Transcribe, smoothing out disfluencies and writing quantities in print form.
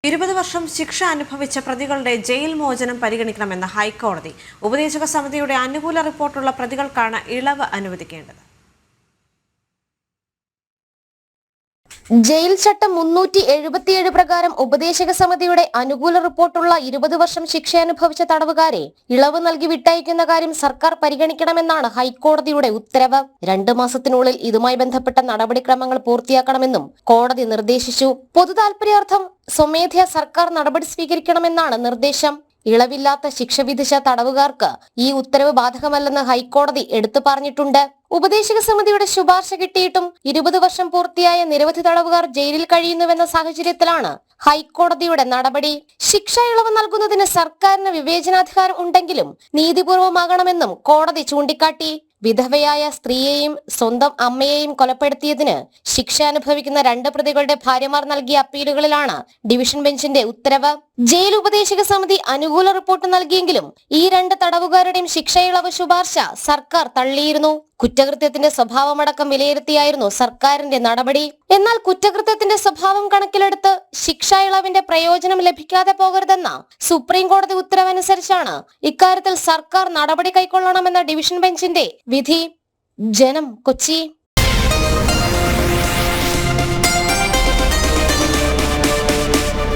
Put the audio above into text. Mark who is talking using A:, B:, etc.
A: 20 വർഷം ശിക്ഷ അനുഭവിച്ച പ്രതികളുടെ ജയിൽ മോചനം പരിഗണിക്കണമെന്ന് ഹൈക്കോടതി. ഉപദേശക സമിതിയുടെ അനുകൂല റിപ്പോർട്ടുള്ള പ്രതികൾക്കാണ് ഇളവ് അനുവദിക്കേണ്ടത്.
B: ജയിൽ ചട്ടം 377 പ്രകാരം ഉപദേശക സമിതിയുടെ അനുകൂല റിപ്പോർട്ടുള്ള 20 വർഷം ശിക്ഷ അനുഭവിച്ച തടവുകാരെ ഇളവ് നൽകി വിട്ടയക്കുന്ന കാര്യം സർക്കാർ പരിഗണിക്കണമെന്നാണ് ഹൈക്കോടതിയുടെ ഉത്തരവ്. 2 മാസത്തിനുള്ളിൽ ഇതുമായി ബന്ധപ്പെട്ട നടപടിക്രമങ്ങൾ പൂർത്തിയാക്കണമെന്നും കോടതി നിർദ്ദേശിച്ചു. പൊതുതാൽപര്യാർത്ഥം സ്വമേധയാ സർക്കാർ നടപടി സ്വീകരിക്കണമെന്നാണ് നിർദ്ദേശം. ഇളവില്ലാത്ത ശിക്ഷ വിധിച്ച തടവുകാർക്ക് ഈ ഉത്തരവ് ബാധകമല്ലെന്ന് ഹൈക്കോടതി എടുത്തു പറഞ്ഞിട്ടുണ്ട്. ഉപദേശക സമിതിയുടെ ശുപാർശ കിട്ടിയിട്ടും 20 വർഷം പൂർത്തിയായ നിരവധി തടവുകാർ ജയിലിൽ കഴിയുന്നുവെന്ന സാഹചര്യത്തിലാണ് ഹൈക്കോടതിയുടെ നടപടി. ശിക്ഷ ഇളവ് നൽകുന്നതിന് സർക്കാരിന് വിവേചനാധികാരം ഉണ്ടെങ്കിലും നീതിപൂർവമാകണമെന്നും കോടതി ചൂണ്ടിക്കാട്ടി. വിധവയായ സ്ത്രീയെയും സ്വന്തം അമ്മയെയും കൊലപ്പെടുത്തിയതിന് ശിക്ഷ അനുഭവിക്കുന്ന 2 പ്രതികളുടെ ഭാര്യമാർ നൽകിയ അപ്പീലുകളിലാണ് ഡിവിഷൻ ബെഞ്ചിന്റെ ഉത്തരവ്. ജയിൽ ഉപദേശക സമിതി അനുകൂല റിപ്പോർട്ട് നൽകിയെങ്കിലും ഈ 2 തടവുകാരുടെയും ശിക്ഷ ഇളവ് ശുപാർശ സർക്കാർ തള്ളിയിരുന്നു. കുറ്റകൃത്യത്തിന്റെ സ്വഭാവമടക്കം വിലയിരുത്തിയായിരുന്നു സർക്കാരിന്റെ നടപടി. എന്നാൽ കുറ്റകൃത്യത്തിന്റെ സ്വഭാവം കണക്കിലെടുത്ത് ശിക്ഷാ ഇളവിന്റെ പ്രയോജനം ലഭിക്കാതെ പോകരുതെന്ന സുപ്രീം കോടതി ഉത്തരവനുസരിച്ചാണ് ഇക്കാര്യത്തിൽ സർക്കാർ നടപടി കൈക്കൊള്ളണമെന്ന ഡിവിഷൻ ബെഞ്ചിന്റെ വിധി. ജനം, കൊച്ചി.